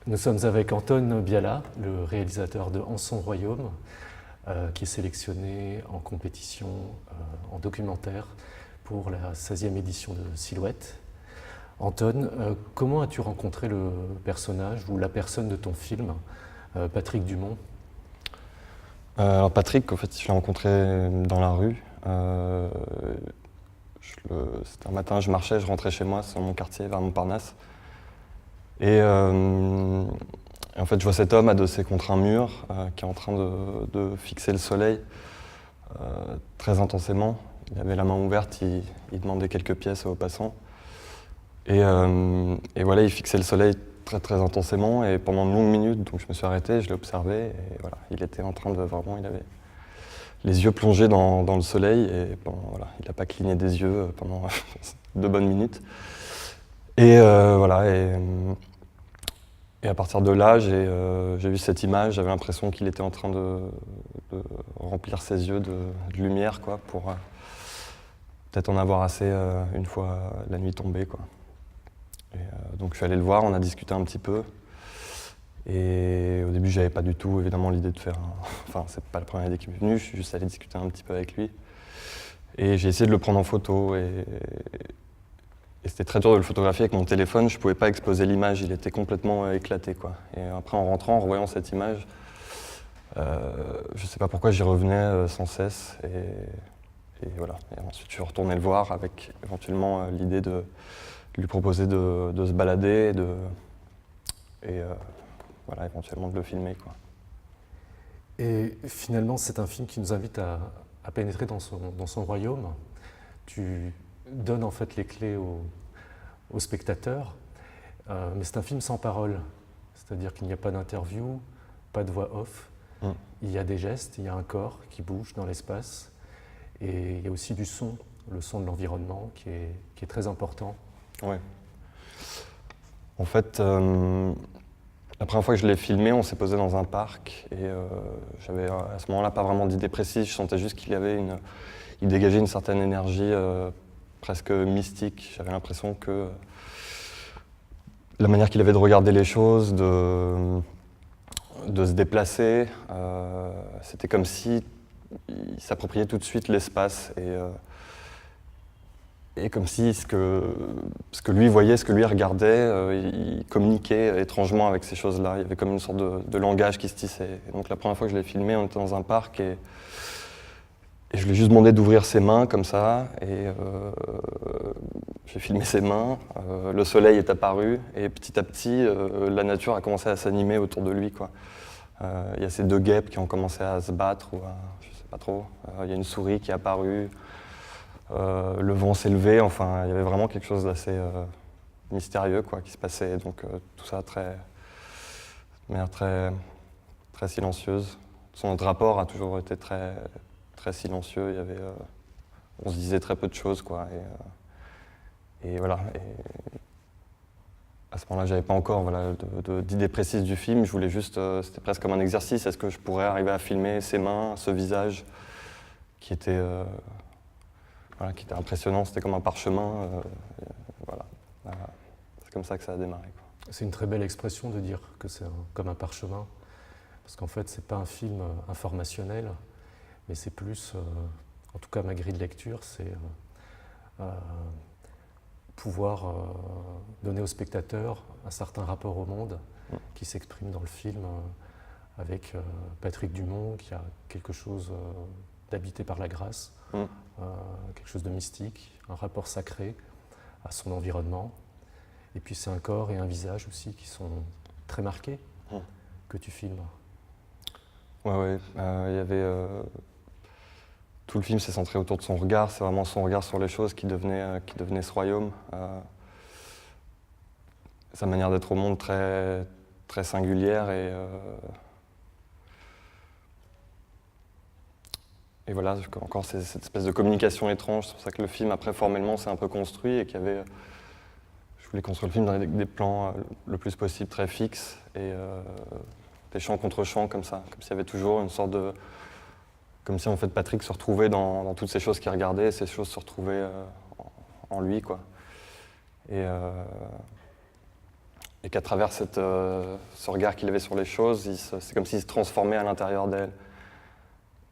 Nous sommes avec Anton Biala, le réalisateur de En son royaume, qui est sélectionné en compétition en documentaire pour la 16e édition de Silhouette. Anton, comment as-tu rencontré le personnage ou la personne de ton film, Patrick Dumont? Alors Patrick, en fait, je l'ai rencontré dans la rue. C'était un matin, je marchais, je rentrais chez moi, sur mon quartier, vers Montparnasse. Et en fait, je vois cet homme adossé contre un mur, qui est en train de fixer le soleil très intensément. Il avait la main ouverte, il demandait quelques pièces aux passants. Et voilà, il fixait le soleil très très intensément et pendant de longues minutes, donc je me suis arrêté, je l'ai observé et voilà, il était en train de vraiment, il avait les yeux plongés dans le soleil et voilà, il n'a pas cligné des yeux pendant 2 bonnes minutes. Et voilà, et à partir de là, j'ai vu cette image, j'avais l'impression qu'il était en train de remplir ses yeux de lumière, quoi, pour peut-être en avoir assez une fois la nuit tombée, quoi. Et donc je suis allé le voir, on a discuté un petit peu. Et au début, j'avais pas du tout évidemment l'idée de faire Enfin, c'est pas la première idée qui m'est venue, je suis juste allé discuter un petit peu avec lui. Et j'ai essayé de le prendre en photo et c'était très dur de le photographier avec mon téléphone, je pouvais pas exposer l'image, il était complètement éclaté, quoi. Et après, en rentrant, en revoyant cette image, je sais pas pourquoi j'y revenais sans cesse. Et voilà. Et ensuite, je suis retourné le voir avec éventuellement l'idée de lui proposer de se balader et voilà, éventuellement de le filmer, quoi. Et finalement, c'est un film qui nous invite à pénétrer dans son royaume. Tu donnes en fait les clés au spectateur, mais c'est un film sans parole. C'est-à-dire qu'il n'y a pas d'interview, pas de voix off. Il y a des gestes, il y a un corps qui bouge dans l'espace. Et il y a aussi du son, le son de l'environnement qui est très important. Ouais. En fait, la première fois que je l'ai filmé, on s'est posé dans un parc et j'avais à ce moment-là pas vraiment d'idée précise, je sentais juste il dégageait une certaine énergie presque mystique. J'avais l'impression que la manière qu'il avait de regarder les choses, de se déplacer, c'était comme si il s'appropriait tout de suite l'espace et comme si ce que lui voyait, ce que lui regardait, il communiquait étrangement avec ces choses-là. Il y avait comme une sorte de langage qui se tissait. Et donc la première fois que je l'ai filmé, on était dans un parc et je lui ai juste demandé d'ouvrir ses mains comme ça. Et j'ai filmé ses mains, le soleil est apparu et petit à petit, la nature a commencé à s'animer autour de lui, quoi. Il y a ces 2 guêpes qui ont commencé à se battre, ou je sais pas trop. Il y a une souris qui est apparue. Le vent s'est levé, enfin, il y avait vraiment quelque chose d'assez mystérieux, quoi, qui se passait. Donc tout ça de manière très, très silencieuse. Notre rapport a toujours été très, très silencieux. Il y avait, on se disait très peu de choses, quoi. Et voilà. Et à ce moment-là, j'avais pas encore voilà, d'idée précise du film. Je voulais juste, c'était presque comme un exercice. Est-ce que je pourrais arriver à filmer ses mains, ce visage qui était voilà, qui était impressionnant, c'était comme un parchemin. Voilà. C'est comme ça que ça a démarré, quoi. C'est une très belle expression de dire que c'est comme un parchemin, parce qu'en fait, c'est pas un film informationnel, mais c'est plus, en tout cas ma grille de lecture, c'est pouvoir donner au spectateur un certain rapport au monde qui s'exprime dans le film avec Patrick Dumont qui a quelque chose d'habité par la grâce. Quelque chose de mystique, un rapport sacré à son environnement. Et puis c'est un corps et un visage aussi qui sont très marqués que tu filmes. Ouais, il y avait tout le film s'est centré autour de son regard. C'est vraiment son regard sur les choses qui devenait ce royaume. Sa manière d'être au monde très, très singulière et voilà, encore cette espèce de communication étrange. C'est pour ça que le film, après, formellement, s'est un peu construit et qu'il y avait... Je voulais construire le film dans des plans le plus possible très fixes et des champs contre champs comme ça, comme s'il y avait toujours une sorte de... Comme si, en fait, Patrick se retrouvait dans toutes ces choses qu'il regardait et ces choses se retrouvaient en lui, quoi. Et et qu'à travers ce regard qu'il avait sur les choses, c'est comme s'il se transformait à l'intérieur d'elle.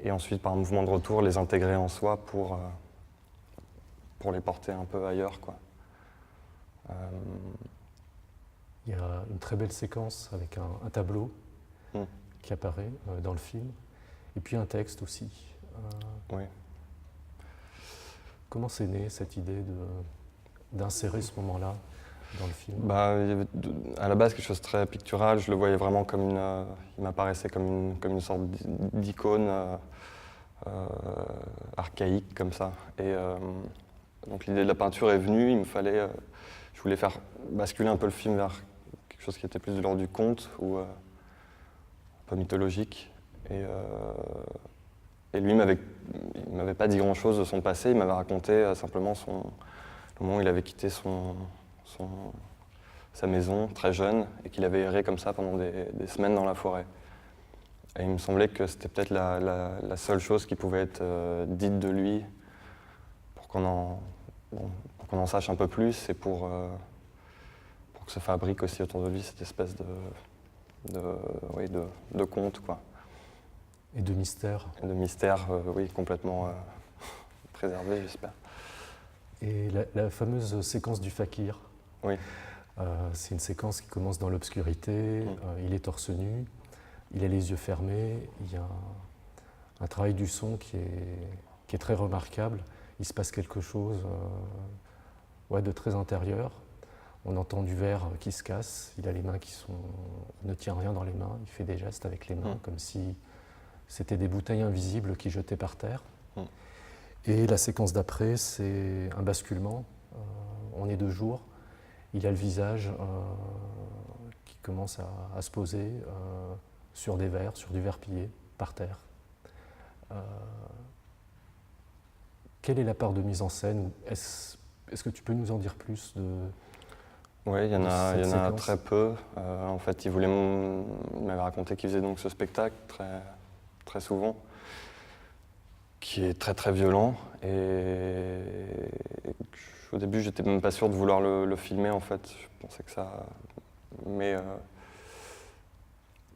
Et ensuite, par un mouvement de retour, les intégrer en soi pour les porter un peu ailleurs, quoi. Il y a une très belle séquence avec un tableau qui apparaît dans le film, et puis un texte aussi. Oui. Comment c'est né cette idée d'insérer ce moment-là dans le film? Il y avait à la base quelque chose de très pictural, je le voyais vraiment comme il m'apparaissait comme une sorte d'icône archaïque comme ça. Et donc l'idée de la peinture est venue, je voulais faire basculer un peu le film vers quelque chose qui était plus de l'ordre du conte ou un peu mythologique. Et lui, il m'avait pas dit grand-chose de son passé, il m'avait raconté simplement le moment où il avait quitté sa maison très jeune et qu'il avait erré comme ça pendant des semaines dans la forêt. Et il me semblait que c'était peut-être la seule chose qui pouvait être dite de lui pour qu'on en sache un peu plus et pour que se fabrique aussi autour de lui cette espèce de conte, quoi. Et de mystère. Et de mystère, oui, complètement préservé, j'espère. Et la fameuse séquence du fakir. Oui. C'est une séquence qui commence dans l'obscurité, il est torse nu, il a les yeux fermés, il y a un travail du son qui est très remarquable. Il se passe quelque chose de très intérieur. On entend du verre qui se casse, il a les mains il ne tient rien dans les mains, il fait des gestes avec les mains comme si c'était des bouteilles invisibles qu'il jetait par terre. Et la séquence d'après, c'est un basculement. On est de jour, il a le visage qui commence à se poser sur des verres, sur du verre pillé, par terre. Quelle est la part de mise en scène? Est-ce que tu peux nous en dire plus Oui, il y en a très peu. En fait, il m'avait raconté qu'il faisait donc ce spectacle très, très souvent, qui est très très violent. Et au début, j'étais même pas sûr de vouloir le filmer, en fait. Je pensais que ça... Mais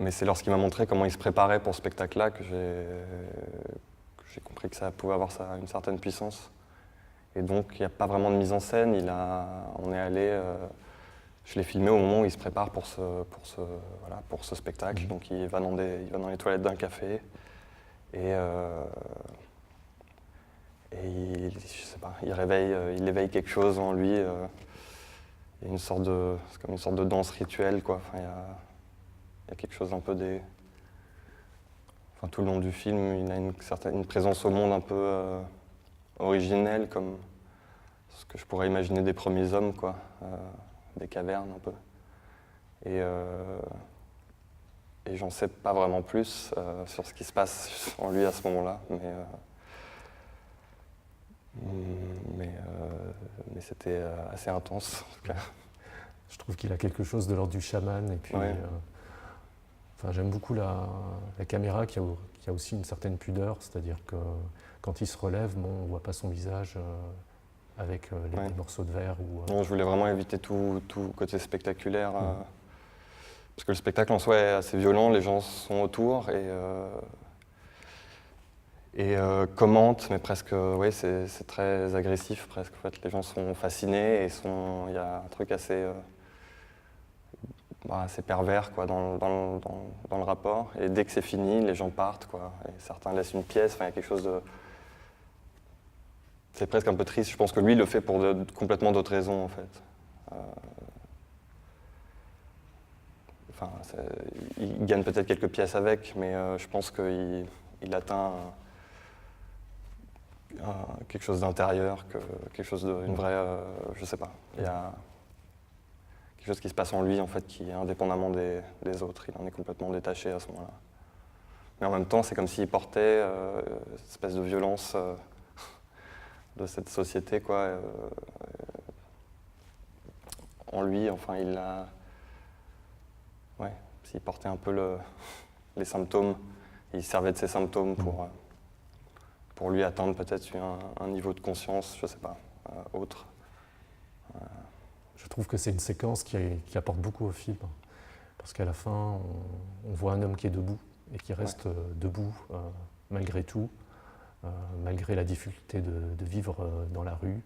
c'est lorsqu'il m'a montré comment il se préparait pour ce spectacle-là que j'ai compris que ça pouvait avoir une certaine puissance. Et donc, il n'y a pas vraiment de mise en scène. On est allé... je l'ai filmé au moment où il se prépare pour ce spectacle. Donc, il va dans les toilettes d'un café. Et je sais pas, il éveille quelque chose en lui. Il y a c'est comme une sorte de danse rituelle, quoi. Enfin, il y a quelque chose un peu tout le long du film, il a une présence au monde un peu originelle, comme ce que je pourrais imaginer des premiers hommes, quoi. Des cavernes, un peu. Et j'en sais pas vraiment plus sur ce qui se passe en lui à ce moment-là, mais c'était assez intense, en tout cas. Je trouve qu'il a quelque chose de l'ordre du chaman, et puis j'aime beaucoup la caméra qui a aussi une certaine pudeur, c'est-à-dire que quand il se relève, on ne voit pas son visage avec les morceaux de verre. Non, je voulais vraiment éviter tout côté spectaculaire, parce que le spectacle en soi est assez violent, les gens sont autour et commentent, mais presque, c'est très agressif presque. En fait, les gens sont fascinés et il y a un truc assez pervers, quoi, dans le rapport. Et dès que c'est fini, les gens partent, quoi. Et certains laissent une pièce. Enfin, il y a quelque chose de... C'est presque un peu triste. Je pense que lui, il le fait pour complètement d'autres raisons, en fait. Il gagne peut-être quelques pièces avec, mais je pense qu'il atteint quelque chose d'intérieur, quelque chose une vraie... je sais pas. Il y a quelque chose qui se passe en lui, en fait, qui est indépendamment des autres. Il en est complètement détaché à ce moment-là. Mais en même temps, c'est comme s'il portait cette espèce de violence de cette société, quoi. En lui, enfin, il a... Ouais, s'il portait un peu les symptômes, il servait de ces symptômes pour lui atteindre peut-être un niveau de conscience, je sais pas, autre. Je trouve que c'est une séquence qui apporte beaucoup au film, parce qu'à la fin, on voit un homme qui est debout et qui reste debout malgré tout, malgré la difficulté de vivre dans la rue.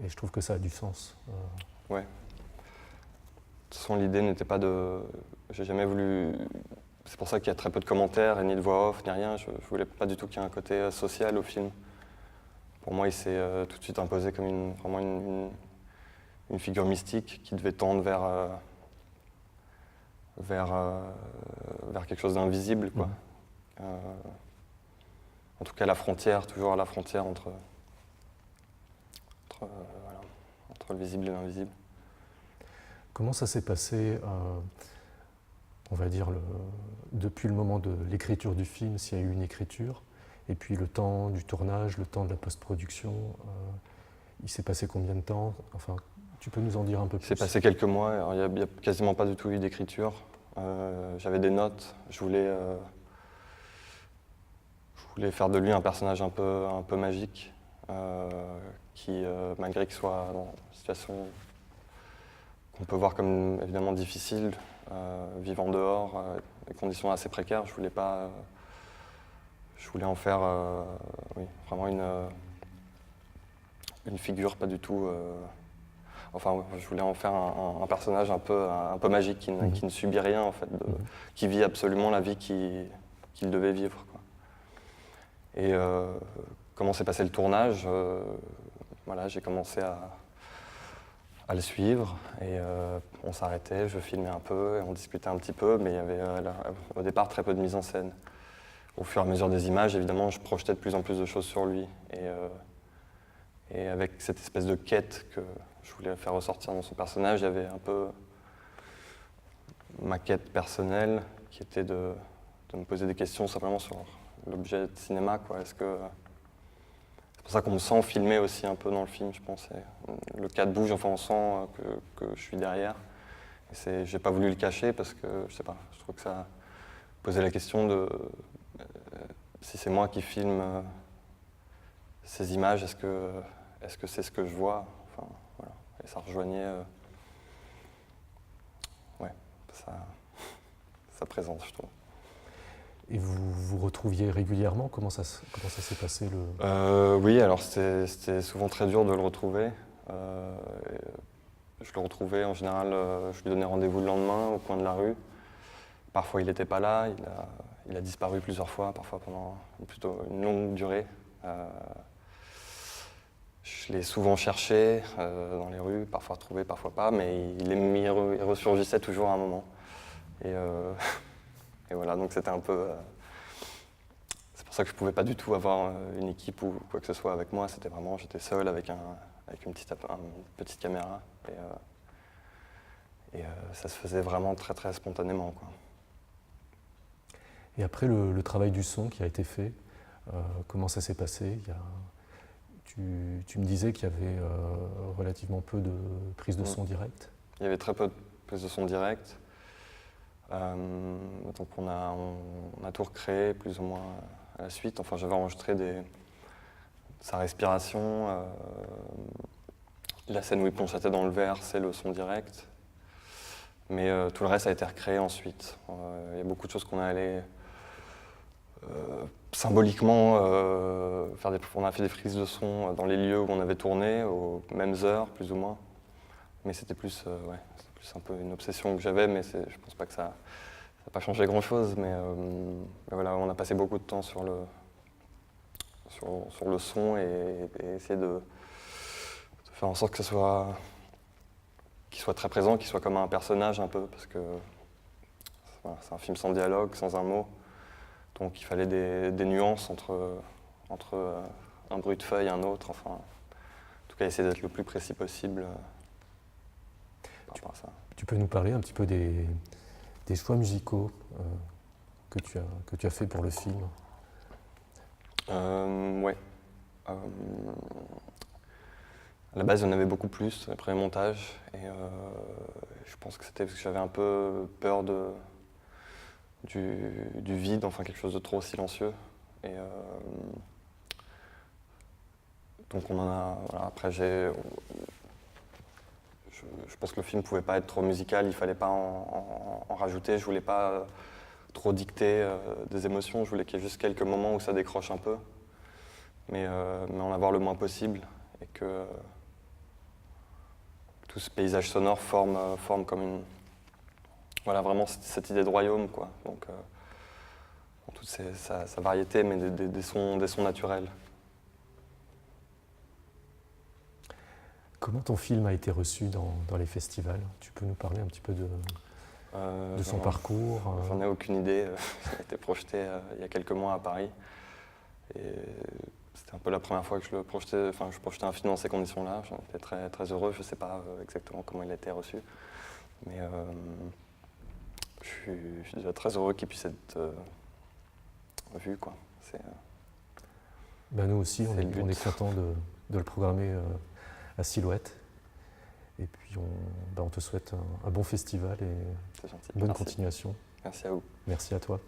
Et je trouve que ça a du sens. Ouais. De toute façon, l'idée n'était pas de... J'ai jamais voulu... C'est pour ça qu'il y a très peu de commentaires, et ni de voix off, ni rien. Je voulais pas du tout qu'il y ait un côté social au film. Pour moi, il s'est tout de suite imposé comme vraiment une figure mystique qui devait tendre vers quelque chose d'invisible, quoi. En tout cas, la frontière, toujours à la frontière entre le visible et l'invisible. Comment ça s'est passé, on va dire, depuis le moment de l'écriture du film, s'il y a eu une écriture, et puis le temps du tournage, le temps de la post-production, il s'est passé combien de temps? Enfin, tu peux nous en dire un peu plus? Il s'est passé quelques mois, alors il n'y a quasiment pas du tout eu d'écriture. J'avais des notes, je voulais faire de lui un personnage un peu magique, qui, malgré qu'il soit dans une situation qu'on peut voir comme évidemment difficile, vivant dehors, des conditions assez précaires, je voulais en faire vraiment une figure pas du tout... Enfin, je voulais en faire un personnage un peu magique, qui ne subit rien, en fait, qui vit absolument la vie qu'il devait vivre, quoi. Et comment s'est passé le tournage, voilà, j'ai commencé à le suivre, et on s'arrêtait, je filmais un peu, et on discutait un petit peu, mais il y avait au départ très peu de mise en scène. Au fur et à mesure des images, évidemment, je projetais de plus en plus de choses sur lui. Et avec cette espèce de quête que je voulais faire ressortir dans son personnage, il y avait un peu ma quête personnelle, qui était de me poser des questions simplement sur l'objet de cinéma, quoi. C'est pour ça qu'on me sent filmer aussi un peu dans le film, je pense. Et le cadre bouge, enfin on sent que je suis derrière. Et j'ai pas voulu le cacher parce que, je sais pas, je trouve que ça posait la question de si c'est moi qui filme ces images, est-ce que c'est ce que je vois? Enfin, voilà. Et ça rejoignait sa présence, je trouve. Et vous vous retrouviez régulièrement? Comment ça s'est passé Oui, alors c'était souvent très dur de le retrouver. Je le retrouvais en général, je lui donnais rendez-vous le lendemain au coin de la rue. Parfois il n'était pas là, il a disparu plusieurs fois, parfois pendant plutôt une longue durée. Je l'ai souvent cherché dans les rues, parfois trouvé, parfois pas, mais il ressurgissait toujours à un moment. Et voilà, donc c'était un peu... c'est pour ça que je ne pouvais pas du tout avoir une équipe ou quoi que ce soit avec moi. C'était vraiment, j'étais seul avec une petite caméra. Et ça se faisait vraiment très très spontanément, quoi. Et après le travail du son qui a été fait, comment ça s'est passé? Tu me disais qu'il y avait relativement peu de prise de son directe. Il y avait très peu de prise de son directe. Donc on a tout recréé plus ou moins à la suite. Enfin, j'avais enregistré sa respiration. La scène où il plonge sa tête dans le verre, c'est le son direct. Mais tout le reste a été recréé ensuite. Il y a beaucoup de choses qu'on a allé symboliquement on a fait des prises de son dans les lieux où on avait tourné, aux mêmes heures, plus ou moins. Mais c'était plus un peu une obsession que j'avais, mais je pense pas que ça n'a pas changé grand-chose. Mais voilà, on a passé beaucoup de temps sur le son et essayer de faire en sorte qu'il soit très présent, qu'il soit comme un personnage un peu, parce que voilà, c'est un film sans dialogue, sans un mot. Donc il fallait des nuances entre un bruit de feuille et un autre. Enfin, en tout cas, essayer d'être le plus précis possible par rapport à ça. Tu peux nous parler un petit peu des choix musicaux que tu as fait pour le film? Ouais. À la base, il y en avait beaucoup plus après le montage. Et je pense que c'était parce que j'avais un peu peur du vide, enfin quelque chose de trop silencieux. Et donc on en a. Voilà, après je pense que le film ne pouvait pas être trop musical, il ne fallait pas en rajouter. Je ne voulais pas trop dicter des émotions, je voulais qu'il y ait juste quelques moments où ça décroche un peu, mais en avoir le moins possible, et que tout ce paysage sonore forme comme une... Voilà, vraiment cette idée de royaume, quoi. Donc, en toute sa variété, mais des sons naturels. Comment ton film a été reçu dans les festivals? Tu peux nous parler un petit peu de son parcours? J'en ai aucune idée. Il a été projeté il y a quelques mois à Paris. Et c'était un peu la première fois que je projetais un film dans ces conditions-là. J'en étais très, très heureux. Je ne sais pas exactement comment il a été reçu. Mais je suis déjà très heureux qu'il puisse être vu, quoi. Ben nous aussi, on est contents de le programmer à Silhouette. Et puis on te souhaite un bon festival et C'est gentil. bonne Merci. continuation. Merci à vous. Merci à toi.